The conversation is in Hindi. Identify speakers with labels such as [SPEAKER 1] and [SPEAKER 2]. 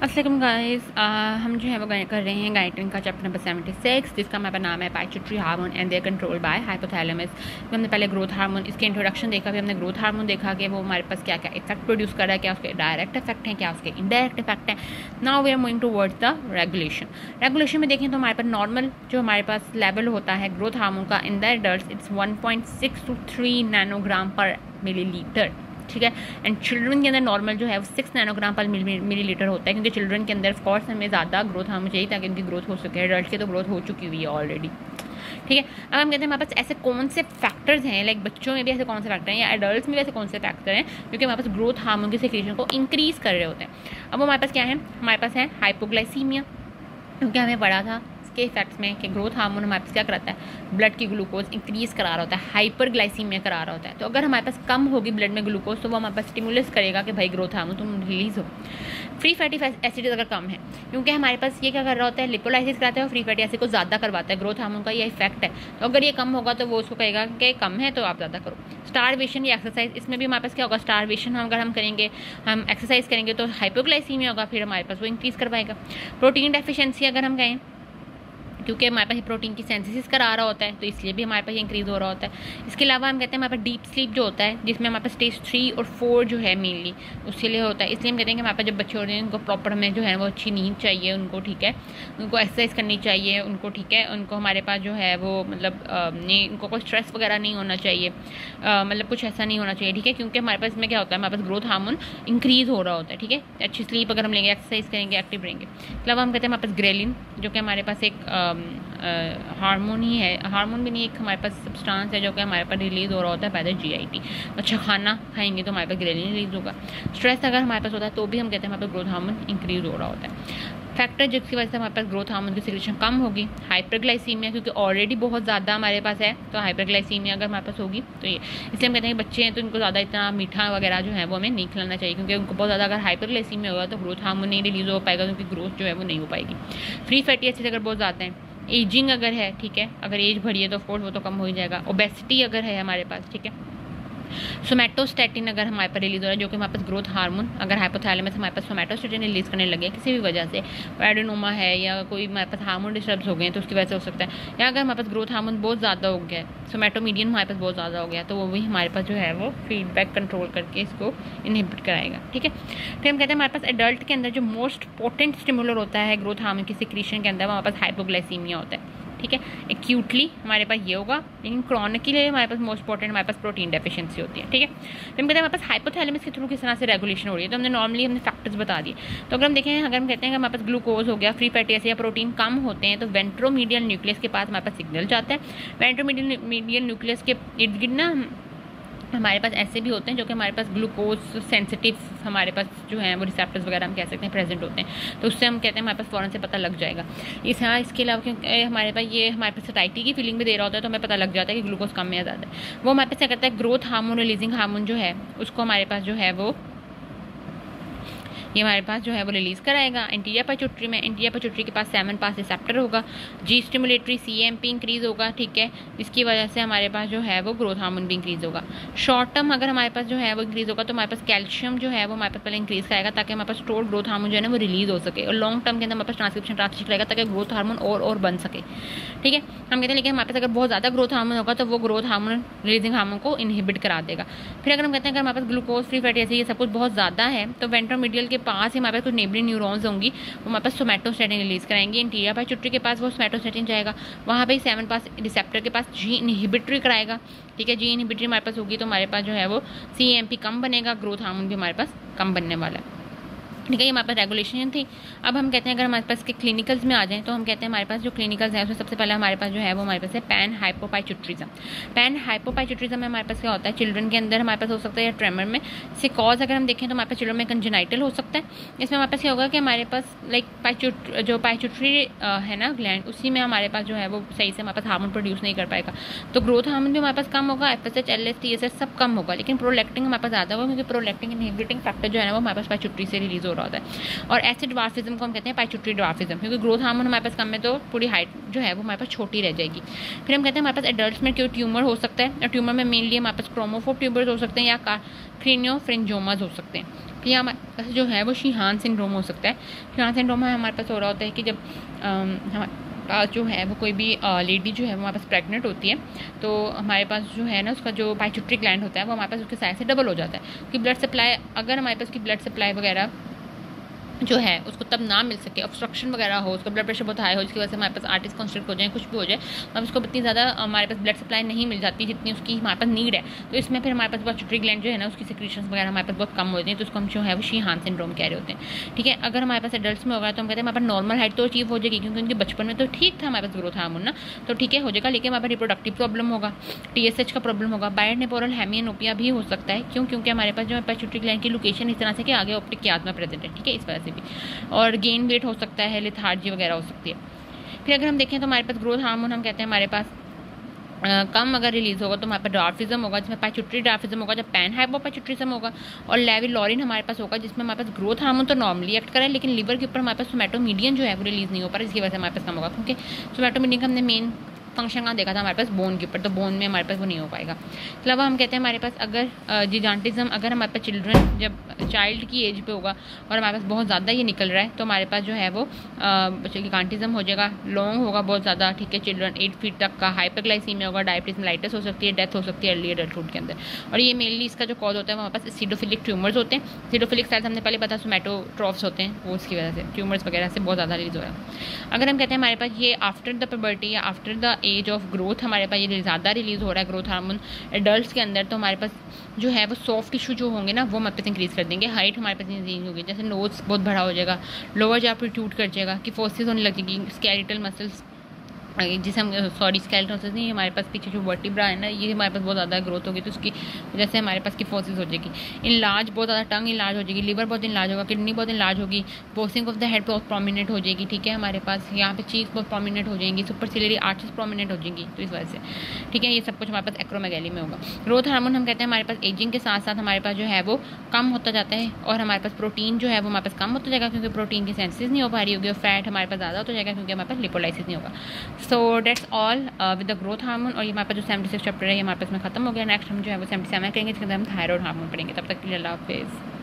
[SPEAKER 1] अस्सलाम गाइस, हम जो है वो कर रहे हैं गाइड्रिंग का चैप्टर नंबर 76, जिसका हमारा नाम है pituitary hormone and they control by hypothalamus. हमने पहले ग्रोथ हार्मोन, इसके इंट्रोडक्शन देखा, फिर हमने ग्रोथ हार्मोन देखा कि वो हमारे पास क्या क्या इफेक्ट प्रोड्यूस कर रहा है, क्या उसके डायरेक्ट इफेक्ट हैं, क्या उसके इनडायरेक्ट इफेक्ट हैं। Now we are moving towards the regulation में देखें तो हमारे पास नॉर्मल जो हमारे पास लेवल होता है ग्रोथ हार्मोन का in the adults it's 1.6 to 3 nanogram पर मिलीलीटर, ठीक है। एंड चिल्ड्रन के अंदर नॉर्मल जो है वो 6 नैनोग्राम पर मिलीलीटर होता है, क्योंकि चिल्ड्रन के अंदर ऑफकोर्स हमें ज़्यादा ग्रोथ हार्मोन चाहिए ताकि उनकी ग्रोथ हो सके। एडल्ट की तो ग्रोथ हो चुकी हुई है ऑलरेडी, ठीक है। अब हम कहते हैं हमारे पास ऐसे कौन से फैक्टर्स हैं, लाइक बच्चों में भी ऐसे कौन से फैक्टर हैं या एडल्ट्स में भी ऐसे कौन से फैक्टर हैं जो कि हमारे पास ग्रोथ हार्मोन की सिक्रीशन को इंक्रीज़ कर रहे होते हैं। अब वो हमारे पास क्या है, हमारे पास है हाइपोग्लाइसीमिया, क्योंकि हमें पढ़ा था के इफेक्ट्स में कि ग्रोथ हार्मोन हमारे पास क्या कराता है, ब्लड की ग्लूकोज इंक्रीज करा रहा होता है, हाइपरग्लाइसीमिया करा रहा होता है। तो अगर हमारे पास कम होगी ब्लड में ग्लूकोज तो वो हमारे पास स्टिमुलस करेगा कि भाई ग्रोथ हार्मोन तुम रिलीज हो। फ्री फैटी एसिड अगर कम है, क्योंकि हमारे पास ये क्या कर रहा होता है, लिपोलाइसिस कराता है और फ्री फैटी एसिड को ज़्यादा करवाता है। ग्रोथ हार्मोन का ये इफेक्ट है, तो अगर ये कम होगा तो वो उसको कहेगा कि कम है तो आप ज़्यादा करो। स्टारवेशन या एक्सरसाइज, इसमें भी हमारे पास क्या होगा, स्टारवेशन अगर हम करेंगे, हम एक्सरसाइज करेंगे तो हाइपोग्लाइसीमिया होगा, फिर हमारे पास वो इंक्रीज़ करवाएगा। प्रोटीन डेफिशिएंसी अगर हम कहें, क्योंकि हमारे पास प्रोटीन की सेंथिसिस करा रहा होता है तो इसलिए भी हमारे पास इंक्रीज़ हो रहा होता है। इसके अलावा हम कहते हैं हमारे पास डीप स्लीप जो होता है, जिसमें हमारे पास स्टेज 3 और 4 जो है मेनली उसके लिए होता है। इसलिए हम कहते हैं कि हमारे पास जब बच्चे होते हैं उनको प्रॉपर में जो है वो अच्छी नींद चाहिए उनको, ठीक है, उनको एक्सरसाइज करनी चाहिए उनको, ठीक है, उनको हमारे पास जो है वो मतलब नहीं, उनको कोई स्ट्रेस वगैरह नहीं होना चाहिए, मतलब कुछ ऐसा नहीं होना चाहिए, ठीक है, क्योंकि हमारे पास इसमें क्या होता है, हमारे पास ग्रोथ हार्मोन इंक्रीज़ हो रहा होता है, ठीक है। अच्छी स्लीप अगर हम लेंगे, एक्सरसाइज करेंगे, एक्टिव रहेंगे। इसके अलावा हम कहते हैं हमारे पास ग्रेलिन, जो कि हमारे पास एक हार्मोन ही है, हार्मोन भी नहीं, एक हमारे पास सब्सटेंस है जो कि हमारे पास रिलीज़ हो रहा होता है बाय द GIT। अच्छा खाना खाएंगे तो हमारे पास ग्रेलिन रिलीज़ होगा। स्ट्रेस अगर हमारे पास होता है तो भी हम कहते हैं हमारे पास ग्रोथ हार्मोन इंक्रीज़ हो रहा होता है। फैक्टर जिसकी वजह से हमारे पास ग्रोथ हार्मोन की सिक्रीशन कम होगी, हाइपरग्लाइसीमिया, क्योंकि ऑलरेडी बहुत ज़्यादा हमारे पास है, तो हाइपरग्लाइसीमिया अगर हमारे पास होगी तो ये, इसलिए हम कहते हैं बच्चे हैं तो इनको ज़्यादा इतना मीठा वगैरह जो है वो हमें नहीं खिलाना चाहिए, क्योंकि उनको बहुत ज़्यादा अगर हाइपरग्लाइसीमिया होगा तो ग्रोथ हार्मोन नहीं रिलीज़ हो पाएगा, क्योंकि ग्रोथ जो है वो नहीं हो पाएगी। फ्री फैटी एसिड अगर बहुत ज़्यादा है, एजिंग अगर है, ठीक है, अगर एज बढ़ी है तो ऑफकोर्स वो तो कम हो ही जाएगा। ओबेसिटी अगर है हमारे पास, ठीक है, सोमैटोस्टैटिन अगर हमारे पास रिलीज हो रहा है, जो कि हमारे पास ग्रोथ हार्मोन, अगर हाइपोथैलेमस हमारे पास सोमैटोस्टैटिन रिलीज करने लगे किसी भी वजह से, एडेनोमा है या कोई हमारे पास हार्मोन डिस्टर्ब्स हो गए तो उसकी वजह से हो सकता है, या अगर हमारे पास ग्रोथ हार्मोन बहुत ज़्यादा हो गया है, सोमैटोमीडियन हमारे पास बहुत ज़्यादा हो गया, तो वो भी हमारे पास जो है वो फीडबैक कंट्रोल करके इसको इनहिबिट कराएगा, ठीक है। फिर हम कहते हैं हमारे पास एडल्ट के अंदर जो मोस्ट पोटेंट स्टिमुलर होता है ग्रोथ हार्मोन की सिक्रीशन के अंदर, हमारे पास हाइपोग्लाइसीमिया होता है, ठीक है। एक्यूटली हमारे पास ये होगा, लेकिन क्रॉनिकली हमारे पास मोस्ट इंपॉर्टेंट हमारे पास प्रोटीन डेफिशिएंसी होती है, ठीक है। तो हम कहते हैं हमारे पास हाइपोथैलेमस के थ्रू किस तरह से रेगुलेशन हो रही है, तो हमने नॉर्मली फैक्टर्स बता दिए। तो अगर हम देखें, अगर हम कहते हैं कि हमारे पास ग्लूकोज हो गया, फ्री फैटी एसिड या प्रोटीन कम होते हैं तो वेंट्रोमीडियल न्यूक्लियस के पास हमारे पास सिग्नल जाता है। वेंट्रोमीडियल न्यूक्लियस के इर्द गिर्द ना हमारे पास ऐसे भी होते हैं जो कि हमारे पास ग्लूकोज सेंसिटिव हमारे पास जो है वो रिसेप्टर्स वगैरह हम कह सकते हैं प्रेजेंट होते हैं, तो उससे हम कहते हैं हमारे पास फ़ौरन से पता लग जाएगा। इसके अलावा क्योंकि हमारे पास ये हमारे पास सटाइटी की फीलिंग भी दे रहा होता है तो हमें पता लग जाता है कि ग्लूकोज कम या ज़्यादा है। वो हमारे पास क्या करता है, ग्रोथ हार्मोन रिलीजिंग हार्मोन जो है उसको हमारे पास जो है वो ये हमारे पास जो है वो रिलीज़ कराएगा एंटीरियर पिट्यूटरी में। एंटीरियर पिट्यूटरी के पास 7 पास रिसेप्टर होगा, जी स्टिमुलेटरी CMP इंक्रीज़ होगा, ठीक है, जिसकी वजह से हमारे पास जो है वो ग्रोथ हार्मोन भी इंक्रीज़ होगा। शॉर्ट टर्म अगर हमारे पास जो है वो इंक्रीज़ होगा तो हमारे पास कैल्शियम जो है वो हमारे पास पहले इंक्रीज़ कराएगा ताकि हमारे पास स्टोर्ड ग्रोथ हार्मोन जो है ना वो रिलीज़ हो सके, और लॉन्ग टर्म के अंदर हमारे पास ट्रांसक्रिप्शन रहेगा ताकि ग्रोथ हार्मोन और बन सके, ठीक है। हम कहते हैं लेकिन हमारे पास अगर बहुत ज़्यादा ग्रोथ हार्मोन होगा तो वो ग्रोथ हार्मोन रिलीजिंग हार्मोन को इनहिबिट करा देगा। फिर अगर हम कहते हैं अगर हमारे पास ग्लूकोज, फ्री फैटी एसिड ये सब कुछ बहुत ज़्यादा है तो वेंट्रोमीडियल के पास ही हमारे पास कुछ नेबरिंग न्यूरॉन्स होंगी, वो हमारे पास सोमैटोस्टैटिन रिलीज कराएंगे। इंटीरियर पिट्यूटरी के पास वो सोमैटोस्टैटिन जाएगा, वहाँ पे 7 पास रिसेप्टर के पास जी इनहिबिटरी कराएगा, ठीक है। जी इनहिबिटरी हमारे पास होगी तो हमारे पास जो है वो CMP कम बनेगा, ग्रोथ हार्मोन भी हमारे पास कम बनने वाला है, ठीक है। ये हमारे पास रेगुलेशन थी। अब हम कहते हैं अगर हमारे पास के क्लिनिकल्स में आ जाएं तो हम कहते हैं हमारे पास जो क्लिनिकल्स हैं उसमें सबसे पहले हमारे पास जो है वो हमारे पास है पैन हाइपोपाइट्यूटरिज्म। पैन हाइपोपाइट्यूटरिज्म में हमारे पास क्या होता है, चिल्ड्रन के अंदर हमारे पास हो सकता है या ट्रेमर में से कॉज अगर हम देखें तो हमारे पास चिल्ड्रन में कंजेनाइटल हो सकता है। इसमें हमारे पास क्या होगा कि हमारे पास लाइक पाइट्यूटरी है ना ग्लैंड, उसी में हमारे पास जो है वो सही से हमारे पास हार्मोन प्रोड्यूस नहीं कर पाएगा, तो ग्रोथ हार्मोन भी हमारे पास कम होगा, FSH LH TSH सब कम होगा, लेकिन प्रोलैक्टिन हमारे पास ज़्यादा होगा, क्योंकि प्रोलैक्टिन इनहिबिटिंग फैक्टर जो है ना वो हमारे पास पाइट्यूटरी से रिलीज हो रहा होता है। और ऐसे ड्वार्फिज्म को हम कहते हैं पाइट्यूटरी ड्वार्फिज्म, क्योंकि ग्रोथ हार्मोन हमारे पास कम है तो पूरी हाइट जो है वो हमारे पास छोटी रह जाएगी। फिर हम कहते हैं हमारे पास एडल्ट में क्यों ट्यूमर हो सकता है, और ट्यूमर में मेनली हमारे पास क्रोमोफोब ट्यूमर्स हो सकते हैं या क्रेनियोफ्रिंजियोमास हो सकते हैं। फिर हमारे पास जो है वो शीहान सिंड्रोम हो सकता है। शीहान सिंड्रोम हमारे पास हो रहा होता है कि जब हमारे पास जो है वो कोई भी लेडी जो है वो हमारे पास प्रेग्नेंट होती है, तो हमारे पास जो है ना उसका जो पाइट्यूटरी ग्लैंड होता है वो हमारे पास उसके साइज से डबल हो जाता है। कि ब्लड सप्लाई, अगर हमारे पास की ब्लड सप्लाई वगैरह जो है उसको तब ना मिल सके, ऑब्स्ट्रक्शन वगैरह हो, उसका ब्लड प्रेशर बहुत हाई हो, जिसकी वजह से हमारे पास आर्टिस्ट कॉन्स्ट्रिक्ट हो जाए, कुछ भी हो जाए, अब उसको इतनी ज़्यादा हमारे पास ब्लड सप्लाई नहीं मिल जाती जितनी उसकी हमारे पास नीड है, तो इसमें फिर हमारे पास पाइट्यूटरी ग्लैंड जो है ना उसकी सिक्रीशंस वगैरह हमारे पास बहुत कम होती हैं, तो उसको हम जो है वो शीहान सिंड्रोम कह रहे होते हैं। ठीक है, अगर हमारे पास एडल्ट्स में होगा तो हम कहते हैं हमारे पास नॉर्मल हाइट तो अचीव हो जाएगी, क्योंकि उनके बचपन में तो ठीक था हमारे पास ग्रोथ हार्मोन ना, तो ठीक है हो जाएगा, लेकिन हमारे पास रिप्रोडक्टिव प्रॉब्लम होगा, TSH का प्रॉब्लम होगा, बायनेपोरल हेमियानोपिया भी हो सकता है। क्यों? क्योंकि हमारे पास जो है पाइट्यूटरी ग्लैंड की लोकेशन इस तरह से कि आगे ऑप्टिक कियाज में प्रेजेंट है। ठीक है, इस वजह से भी, और गेन वेट हो सकता है, लेथार्जी वगैरह हो सकती है। फिर अगर हम देखें तो हमारे पास ग्रोथ हार्मोन हम कहते हैं हमारे पास कम अगर रिलीज होगा तो हमारे पास ड्वार्फिज्म होगा, जिसमें पाइट्यूटरी ड्वार्फिज्म होगा, जब पैन हाइपोपाइट्यूटरिज्म होगा, और लेविलॉरिन हमारे पास होगा जिसमें हमारे पास ग्रोथ हार्मोन तो नॉर्मली एक्ट करे, लेकिन लिवर के ऊपर हमारे पास सोमैटोमीडियन जो है वो रिलीज नहीं हो पा रहा, इसकी वजह से हमारे पास कम होगा, क्योंकि सोमैटोमीडियन का हमने मेन फंक्शन कहाँ देखा था हमारे पास बोन के ऊपर, तो बोन में हमारे पास वो नहीं हो पाएगा। मतलब हम कहते हैं हमारे पास अगर जिजांटिज्म, अगर हमारे पास चिल्ड्रन जब चाइल्ड की एज पे होगा और हमारे पास बहुत ज़्यादा ये निकल रहा है, तो हमारे पास जो है वो जिजांटिज्म हो जाएगा, लॉन्ग होगा बहुत ज़्यादा। ठीक है, चिल्ड्रन 8 फीट तक का, हाइपरग्लाइसीमिया होगा, डायबिटीज मेलाइटिस हो सकती है, डेथ हो सकती है अर्ली एडल्टहुड के अंदर। और ये मेनली इसका जो कॉज होता है वो हमारे पास एसिडोफिलिक ट्यूमर्स होते हैं। एसिडोफिलिक सेल्स हमने पहले पता सोमैटोट्रॉफ्स होते हैं, वो उसकी वजह से ट्यूमर्स वगैरह से बहुत ज़्यादा रिलीज हो रहा है। अगर हम कहते हैं हमारे पास ये आफ्टर द प्यूबर्टी या after the age of growth हमारे पास ये ज़्यादा रिलीज हो रहा है ग्रोथ हार्मोन एडल्ट्स के अंदर, तो हमारे पास जो है वो सॉफ्ट टिश्यू जो होंगे ना वो हमारे पास इंक्रीज कर देंगे, हाइट हमारे पास इंक्रीज होगी, जैसे नोज बहुत बड़ा हो जाएगा, लोअर जहाँ प्रोट्रूड कर जाएगा, कि फोर्सेस होने लगेगी, स्केलेटल मसल्स जिसे हम स्केलेटल मसल्स नहीं, हमारे पास पीछे जो वर्टिब्रा है ना ये हमारे पास बहुत ज़्यादा ग्रोथ होगी, तो उसकी वजह से हमारे पास की फोर्सेस हो जाएगी, इनलार्ज बहुत ज़्यादा, टंग इनलार्ज हो जाएगी, लिवर बहुत इनलार्ज होगा, किडनी बहुत इनलार्ज होगी, बोसिंग ऑफ द हेड बहुत प्रोमिनेंट हो जाएगी। ठीक है, हमारे पास यहाँ पे चीज बहुत प्रोमिनेंट हो जाएंगी, सुपरसिलियरी आर्चेस प्रोमिनेंट हो जाएंगी, तो इस वजह से ठीक है ये सब कुछ हमारे पास एक्रोमेगैली में होगा। ग्रोथ हार्मोन हम कहते हैं हमारे पास एजिंग के साथ साथ हमारे पास जो है वो कम होता जाता है, और हमारे पास प्रोटीन जो है वो हमारे पास कम होता जाएगा, क्योंकि प्रोटीन की सेंसिस नहीं हो पा रही होगी, और फैट हमारे पास ज़्यादा होता जाएगा क्योंकि हमारे पास लिपोलाइसिस नहीं होगा। So that's all with the growth hormone. और ये हमारे पास जो 76 चैप्टर है ये हमारे पास में खत्म हो गया। नेक्स्ट हम जो है वो 77 करेंगे, इसके अंदर हम थायराइड हार्मोन पढ़ेंगे। तब तक के लिए अल्लाह हाफिज़।